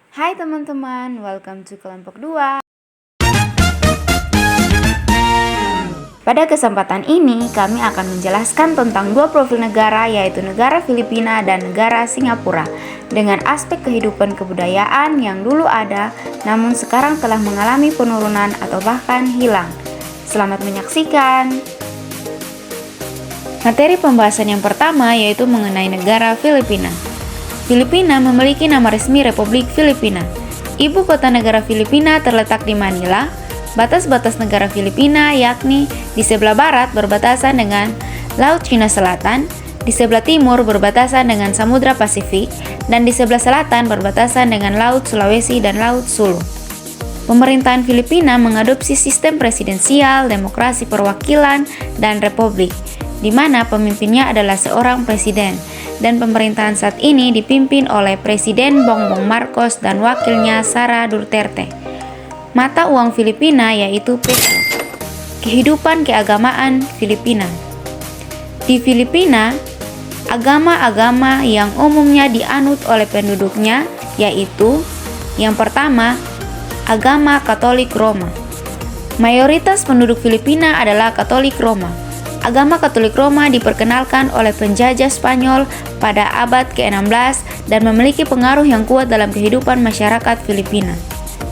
Hai teman-teman, welcome to kelompok 2. Pada kesempatan ini, kami akan menjelaskan tentang dua profil negara, yaitu negara Filipina dan negara Singapura, dengan aspek kehidupan kebudayaan yang dulu ada, namun sekarang telah mengalami penurunan atau bahkan hilang. Selamat menyaksikan. Materi pembahasan yang pertama yaitu mengenai negara Filipina. Filipina memiliki nama resmi Republik Filipina. Ibu kota negara Filipina terletak di Manila. Batas-batas negara Filipina yakni di sebelah barat berbatasan dengan Laut Cina Selatan, di sebelah timur berbatasan dengan Samudra Pasifik, dan di sebelah selatan berbatasan dengan Laut Sulawesi dan Laut Sulu. Pemerintahan Filipina mengadopsi sistem presidensial, demokrasi perwakilan, dan republik, di mana pemimpinnya adalah seorang presiden, dan pemerintahan saat ini dipimpin oleh Presiden Bongbong Marcos dan wakilnya Sara Duterte. Mata uang Filipina yaitu peso. Kehidupan keagamaan Filipina. Di Filipina, agama-agama yang umumnya dianut oleh penduduknya yaitu yang pertama, agama Katolik Roma. Mayoritas penduduk Filipina adalah Katolik Roma. Agama Katolik Roma diperkenalkan oleh penjajah Spanyol pada abad ke-16 dan memiliki pengaruh yang kuat dalam kehidupan masyarakat Filipina.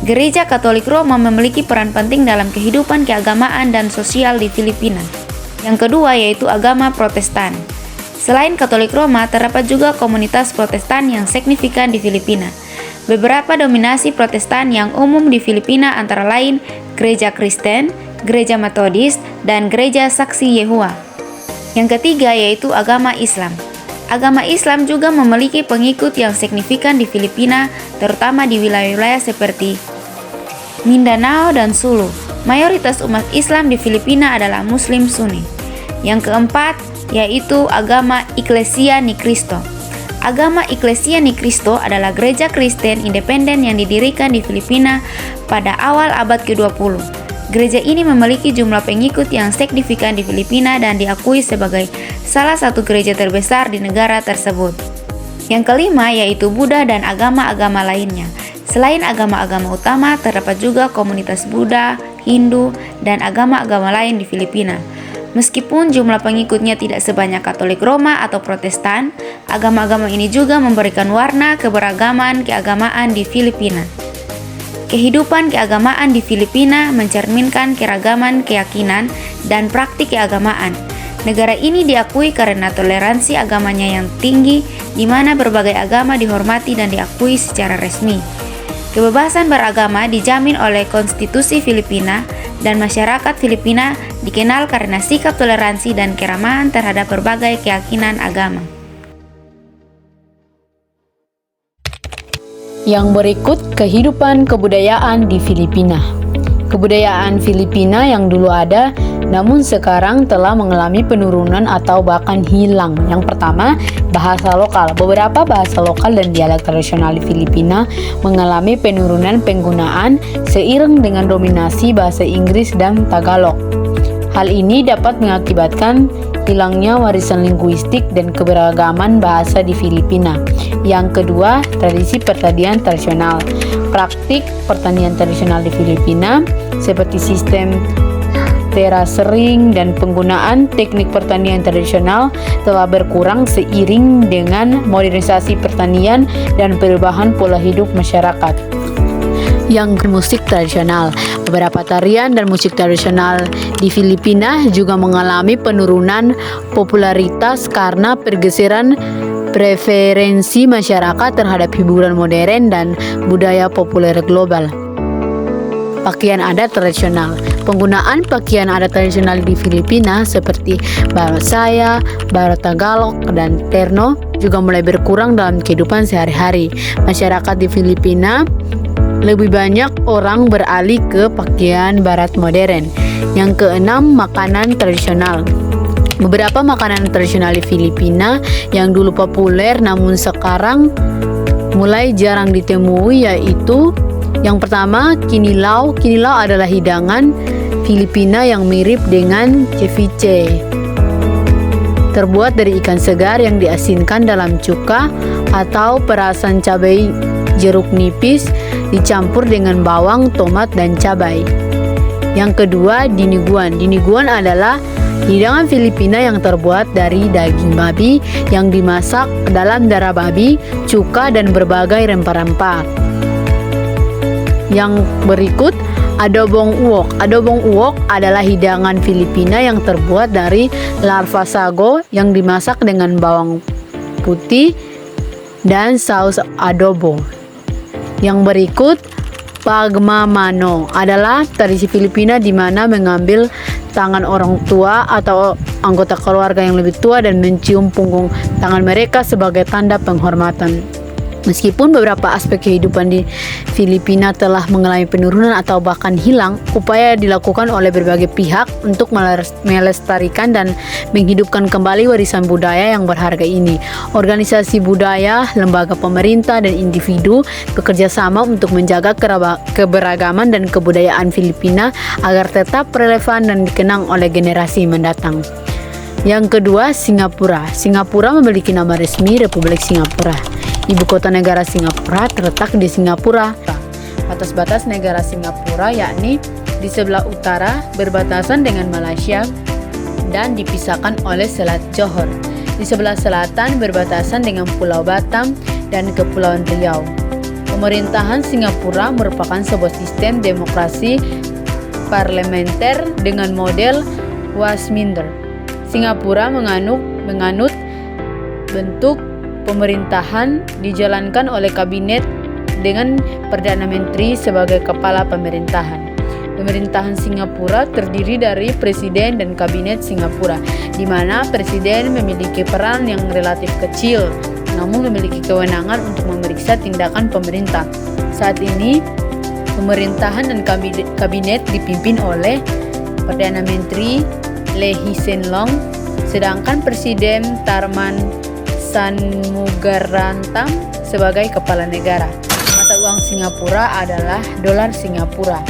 Gereja Katolik Roma memiliki peran penting dalam kehidupan keagamaan dan sosial di Filipina. Yang kedua yaitu agama Protestan. Selain Katolik Roma, terdapat juga komunitas Protestan yang signifikan di Filipina. Beberapa dominasi Protestan yang umum di Filipina antara lain Gereja Kristen, Gereja Metodis, dan Gereja Saksi Yehova. Yang ketiga yaitu agama Islam. Agama Islam juga memiliki pengikut yang signifikan di Filipina, terutama di wilayah-wilayah seperti Mindanao dan Sulu. Mayoritas umat Islam di Filipina adalah Muslim Sunni. Yang keempat yaitu agama Iglesia Ni Cristo. Agama Iglesia Ni Cristo adalah gereja Kristen independen yang didirikan di Filipina pada awal abad ke-20. Gereja ini memiliki jumlah pengikut yang signifikan di Filipina dan diakui sebagai salah satu gereja terbesar di negara tersebut. Yang kelima yaitu Buddha dan agama-agama lainnya. Selain agama-agama utama, terdapat juga komunitas Buddha, Hindu, dan agama-agama lain di Filipina. Meskipun jumlah pengikutnya tidak sebanyak Katolik Roma atau Protestan, agama-agama ini juga memberikan warna keberagaman keagamaan di Filipina. Kehidupan keagamaan di Filipina mencerminkan keragaman keyakinan dan praktik keagamaan. Negara ini diakui karena toleransi agamanya yang tinggi, di mana berbagai agama dihormati dan diakui secara resmi. Kebebasan beragama dijamin oleh Konstitusi Filipina, dan masyarakat Filipina dikenal karena sikap toleransi dan keramahan terhadap berbagai keyakinan agama. Yang berikut kehidupan kebudayaan di Filipina. Kebudayaan Filipina yang dulu ada, namun sekarang telah mengalami penurunan atau bahkan hilang. Yang pertama, bahasa lokal. Beberapa bahasa lokal dan dialek tradisional di Filipina mengalami penurunan penggunaan seiring dengan dominasi bahasa Inggris dan Tagalog. Hal ini dapat mengakibatkan hilangnya warisan linguistik dan keberagaman bahasa di Filipina. Yang kedua, tradisi pertanian tradisional. Praktik pertanian tradisional di Filipina seperti sistem terasering dan penggunaan teknik pertanian tradisional telah berkurang seiring dengan modernisasi pertanian dan perubahan pola hidup masyarakat. Yang musik tradisional. Beberapa tarian dan musik tradisional di Filipina juga mengalami penurunan popularitas karena pergeseran preferensi masyarakat terhadap hiburan modern dan budaya populer global. Pakaian adat tradisional. Penggunaan pakaian adat tradisional di Filipina seperti barat saya, barat Tagalog, dan terno juga mulai berkurang dalam kehidupan sehari-hari. Masyarakat di Filipina lebih banyak orang beralih ke pakaian barat modern. Yang keenam, makanan tradisional. Beberapa makanan tradisional di Filipina yang dulu populer namun sekarang mulai jarang ditemui yaitu yang pertama, kinilaw. Kinilaw adalah hidangan Filipina yang mirip dengan ceviche. Terbuat dari ikan segar yang diasinkan dalam cuka atau perasan cabai jeruk nipis dicampur dengan bawang, tomat, dan cabai. Yang kedua, diniguan. Diniguan adalah hidangan Filipina yang terbuat dari daging babi yang dimasak dalam darah babi, cuka, dan berbagai rempah-rempah. Yang berikut, adobong uwok. Adobong uwok adalah hidangan Filipina yang terbuat dari larva sago yang dimasak dengan bawang putih dan saus adobo. Yang berikut, pagmamano adalah tradisi Filipina di mana mengambil tangan orang tua atau anggota keluarga yang lebih tua dan mencium punggung tangan mereka sebagai tanda penghormatan. Meskipun beberapa aspek kehidupan di Filipina telah mengalami penurunan atau bahkan hilang, upaya dilakukan oleh berbagai pihak untuk melestarikan dan menghidupkan kembali warisan budaya yang berharga ini. Organisasi budaya, lembaga pemerintah, dan individu bekerja sama untuk menjaga keberagaman dan kebudayaan Filipina agar tetap relevan dan dikenang oleh generasi mendatang. Yang kedua, Singapura. Singapura memiliki nama resmi Republik Singapura. Ibu kota negara Singapura terletak di Singapura. Batas-batas negara Singapura yakni di sebelah utara berbatasan dengan Malaysia dan dipisahkan oleh Selat Johor. Di sebelah selatan berbatasan dengan Pulau Batam dan Kepulauan Riau. Pemerintahan Singapura merupakan sebuah sistem demokrasi parlementer dengan model Westminster. Singapura menganut bentuk pemerintahan dijalankan oleh kabinet dengan Perdana Menteri sebagai kepala pemerintahan. Pemerintahan Singapura terdiri dari presiden dan kabinet Singapura, di mana presiden memiliki peran yang relatif kecil, namun memiliki kewenangan untuk memeriksa tindakan pemerintah. Saat ini, pemerintahan dan kabinet dipimpin oleh Perdana Menteri Lee Hsien Loong, sedangkan Presiden Tharman Shanmugaratnam sebagai kepala negara. Mata uang Singapura adalah dolar Singapura.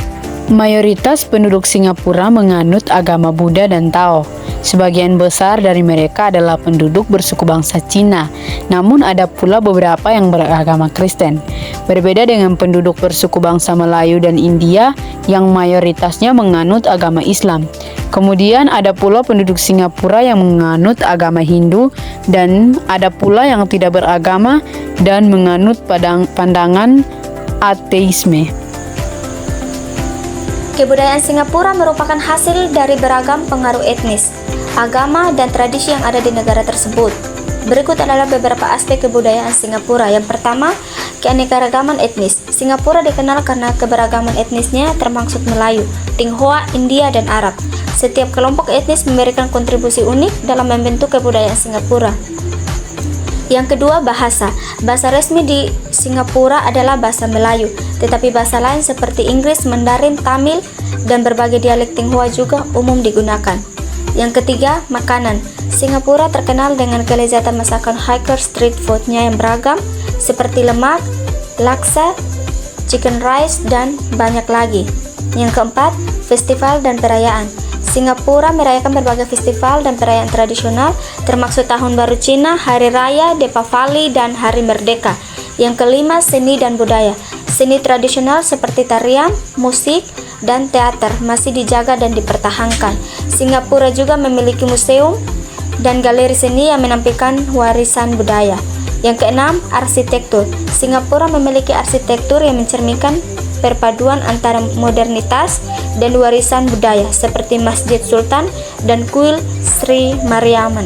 Mayoritas penduduk Singapura menganut agama Buddha dan Tao. Sebagian besar dari mereka adalah penduduk bersuku bangsa Cina, namun ada pula beberapa yang beragama Kristen. Berbeda dengan penduduk bersuku bangsa Melayu dan India yang mayoritasnya menganut agama Islam. Kemudian ada pula penduduk Singapura yang menganut agama Hindu dan ada pula yang tidak beragama dan menganut pandangan ateisme. Kebudayaan Singapura merupakan hasil dari beragam pengaruh etnis, agama, dan tradisi yang ada di negara tersebut. Berikut adalah beberapa aspek kebudayaan Singapura. Yang pertama, keanekaragaman etnis. Singapura dikenal karena keberagaman etnisnya termasuk Melayu, Tionghoa, India, dan Arab. Setiap kelompok etnis memberikan kontribusi unik dalam membentuk kebudayaan Singapura. Yang kedua, bahasa. Bahasa resmi di Singapura adalah bahasa Melayu, tetapi bahasa lain seperti Inggris, Mandarin, Tamil, dan berbagai dialek Tionghoa juga umum digunakan. Yang ketiga, makanan. Singapura terkenal dengan kelezatan masakan hiker street food-nya yang beragam, seperti lemak, laksa, chicken rice, dan banyak lagi. Yang keempat, festival dan perayaan. Singapura merayakan berbagai festival dan perayaan tradisional, termasuk Tahun Baru Cina, Hari Raya, Deepavali, dan Hari Merdeka. Yang kelima, seni dan budaya. Seni tradisional seperti tarian, musik, dan teater masih dijaga dan dipertahankan. Singapura juga memiliki museum dan galeri seni yang menampilkan warisan budaya. Yang keenam, arsitektur. Singapura memiliki arsitektur yang mencerminkan perpaduan antara modernitas dan warisan budaya seperti Masjid Sultan dan Kuil Sri Mariamman.